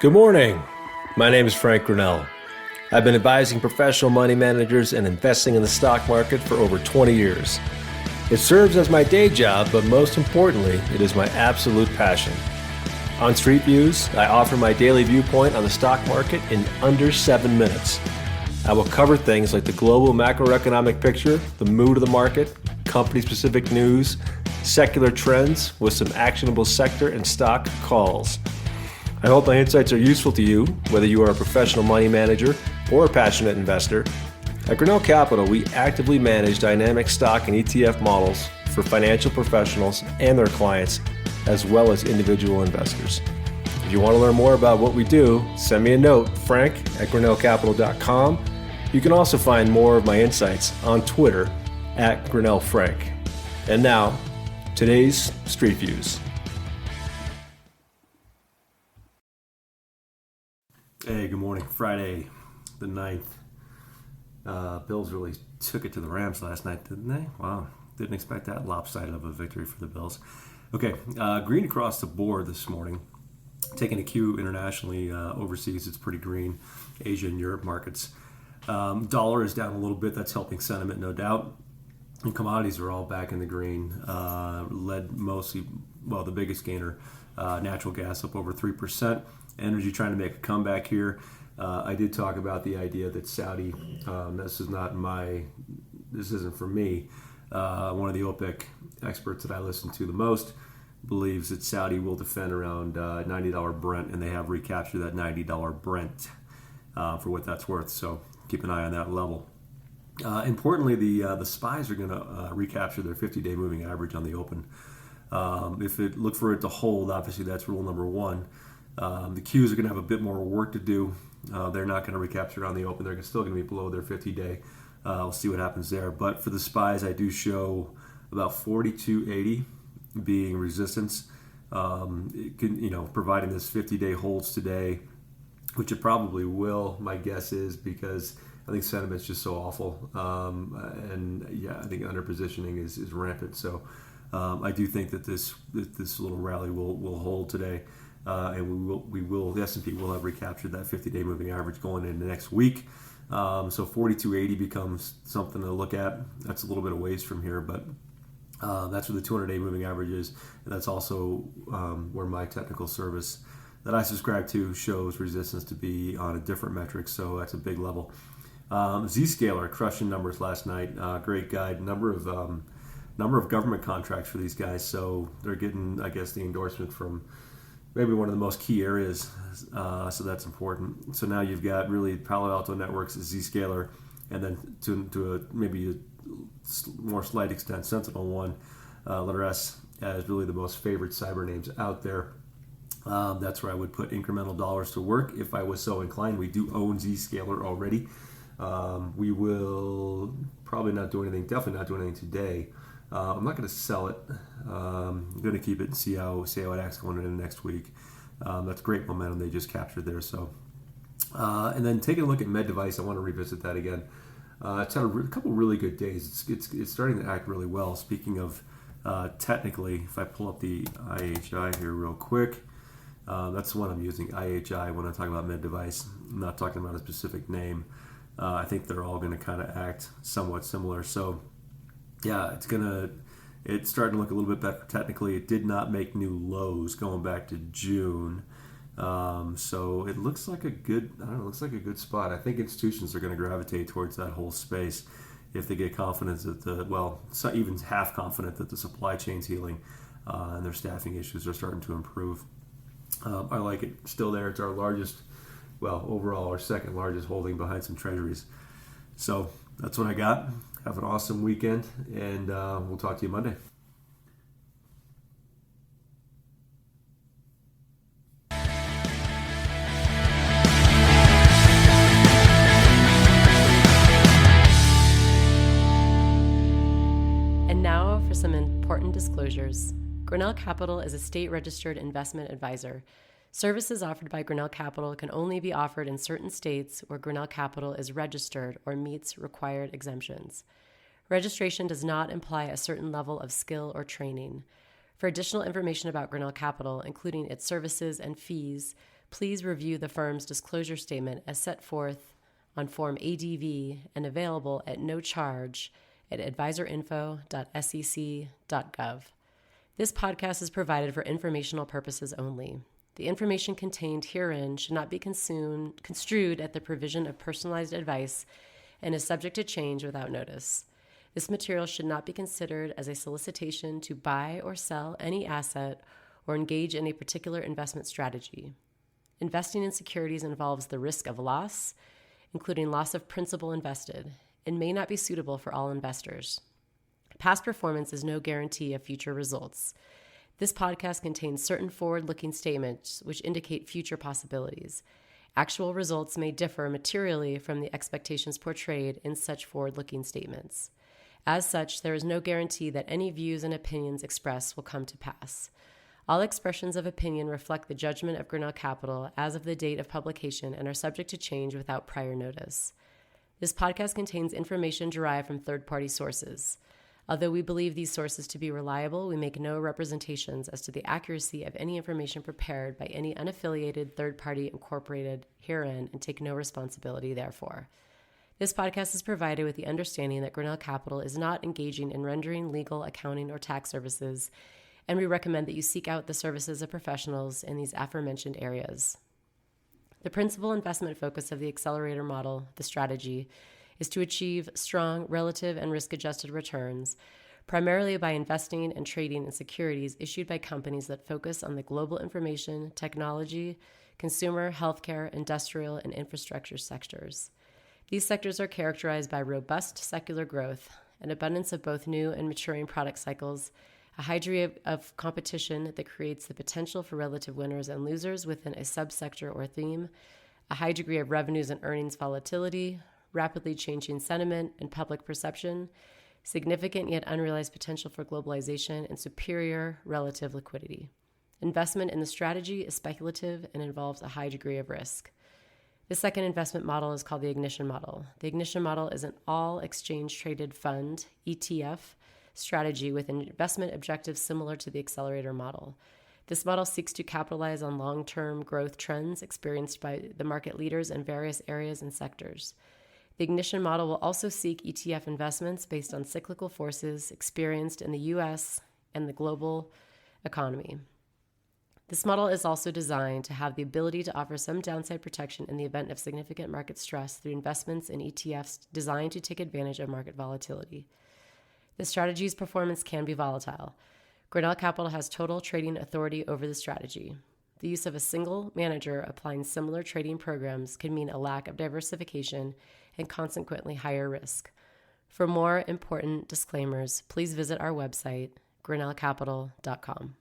Good morning. My name is Frank Grinnell. I've been advising professional money managers and investing in the stock market for over 20 years. It serves as my day job, but most importantly, it is my absolute passion. On Street Views, I offer my daily viewpoint on the stock market in under 7 minutes. I will cover things like the global macroeconomic picture, the mood of the market, company-specific news, secular trends with some actionable sector and stock calls. I hope my insights are useful to you, whether you are a professional money manager or a passionate investor. At Grinnell Capital, we actively manage dynamic stock and ETF models for financial professionals and their clients, as well as individual investors. If you want to learn more about what we do, send me a note, frank@grinnellcapital.com. You can also find more of my insights on Twitter @GrinnellFrank. And now, today's Street Views. Hey, good morning. Friday the 9th. Bills really took it to the Rams last night, didn't they? Wow, didn't expect that lopsided of a victory for the Bills. Okay, green across the board this morning. Taking a cue internationally, overseas, it's pretty green. Asia and Europe markets. Dollar is down a little bit. That's helping sentiment, no doubt. And commodities are all back in the green. Led mostly, well, the biggest gainer, natural gas up over 3%. Energy trying to make a comeback here. I did talk about the idea that Saudi, this isn't for me. One of the OPEC experts that I listen to the most believes that Saudi will defend around $90 Brent, and they have recaptured that $90 Brent for what that's worth. So keep an eye on that level. Importantly, the SPYs are going to recapture their 50-day moving average on the open. Look for it to hold, obviously that's rule number one. The Qs are going to have a bit more work to do. They're not going to recapture on the open. They're still going to be below their 50-day. We'll see what happens there. But for the SPYs, I do show about 42.80 being resistance. It can, providing this 50-day holds today, which it probably will. My guess is because I think sentiment's just so awful, and I think underpositioning is rampant. So I do think that this little rally will hold today. And the S&P will have recaptured that 50-day moving average going into next week. So 42.80 becomes something to look at. That's a little bit of ways from here, but that's where the 200-day moving average is. And that's also where my technical service that I subscribe to shows resistance to be on a different metric. So that's a big level. Zscaler crushing numbers last night. Great guide. Number of government contracts for these guys. So they're getting, I guess, the endorsement from maybe one of the most key areas, so that's important. So now you've got really Palo Alto Networks, Zscaler, and then to maybe a more slight extent, SentinelOne, letter S, as really the most favorite cyber names out there. That's where I would put incremental dollars to work if I was so inclined. We do own Zscaler already. We will probably not do anything, definitely not doing anything today. I'm not going to sell it. I'm going to keep it and see how it acts going into next week. That's great momentum they just captured there. So, and then taking a look at Med Device, I want to revisit that again. It's had a couple really good days. It's starting to act really well. Speaking of technically, if I pull up the IHI here real quick, that's the one I'm using, IHI, when I talk about Med Device. I'm not talking about a specific name. I think they're all going to kind of act somewhat similar. So, yeah, it's starting to look a little bit better technically. It did not make new lows going back to June. So it looks like a good spot. I think institutions are going to gravitate towards that whole space if they get confidence that even half confident that the supply chain's healing and their staffing issues are starting to improve. I like it. Still there. It's our largest, overall our second largest holding behind some treasuries. So that's what I got. Have an awesome weekend, and we'll talk to you Monday. And now for some important disclosures. Grinnell Capital is a state-registered investment advisor. Services offered by Grinnell Capital can only be offered in certain states where Grinnell Capital is registered or meets required exemptions. Registration does not imply a certain level of skill or training. For additional information about Grinnell Capital, including its services and fees, please review the firm's disclosure statement as set forth on Form ADV and available at no charge at advisorinfo.sec.gov. This podcast is provided for informational purposes only. The information contained herein should not be construed at the provision of personalized advice and is subject to change without notice. This material should not be considered as a solicitation to buy or sell any asset or engage in a particular investment strategy. Investing in securities involves the risk of loss, including loss of principal invested, and may not be suitable for all investors. Past performance is no guarantee of future results. This podcast contains certain forward-looking statements which indicate future possibilities. Actual results may differ materially from the expectations portrayed in such forward-looking statements. As such, there is no guarantee that any views and opinions expressed will come to pass. All expressions of opinion reflect the judgment of Grinnell Capital as of the date of publication and are subject to change without prior notice. This podcast contains information derived from third-party sources. Although we believe these sources to be reliable, we make no representations as to the accuracy of any information prepared by any unaffiliated third party incorporated herein and take no responsibility therefor. This podcast is provided with the understanding that Grinnell Capital is not engaging in rendering legal, accounting, or tax services, and we recommend that you seek out the services of professionals in these aforementioned areas. The principal investment focus of the accelerator model, the strategy, is to achieve strong relative and risk-adjusted returns, primarily by investing and trading in securities issued by companies that focus on the global information, technology, consumer, healthcare, industrial, and infrastructure sectors. These sectors are characterized by robust secular growth, an abundance of both new and maturing product cycles, a high degree of competition that creates the potential for relative winners and losers within a subsector or theme, a high degree of revenues and earnings volatility, rapidly changing sentiment and public perception, significant yet unrealized potential for globalization, and superior relative liquidity. Investment in the strategy is speculative and involves a high degree of risk. The second investment model is called the ignition model. The ignition model is an all-exchange-traded fund, ETF, strategy with investment objectives similar to the accelerator model. This model seeks to capitalize on long-term growth trends experienced by the market leaders in various areas and sectors. The ignition model will also seek ETF investments based on cyclical forces experienced in the U.S. and the global economy. This model is also designed to have the ability to offer some downside protection in the event of significant market stress through investments in ETFs designed to take advantage of market volatility. The strategy's performance can be volatile. Grinnell Capital has total trading authority over the strategy. The use of a single manager applying similar trading programs can mean a lack of diversification and consequently higher risk. For more important disclaimers, please visit our website, grinnellcapital.com.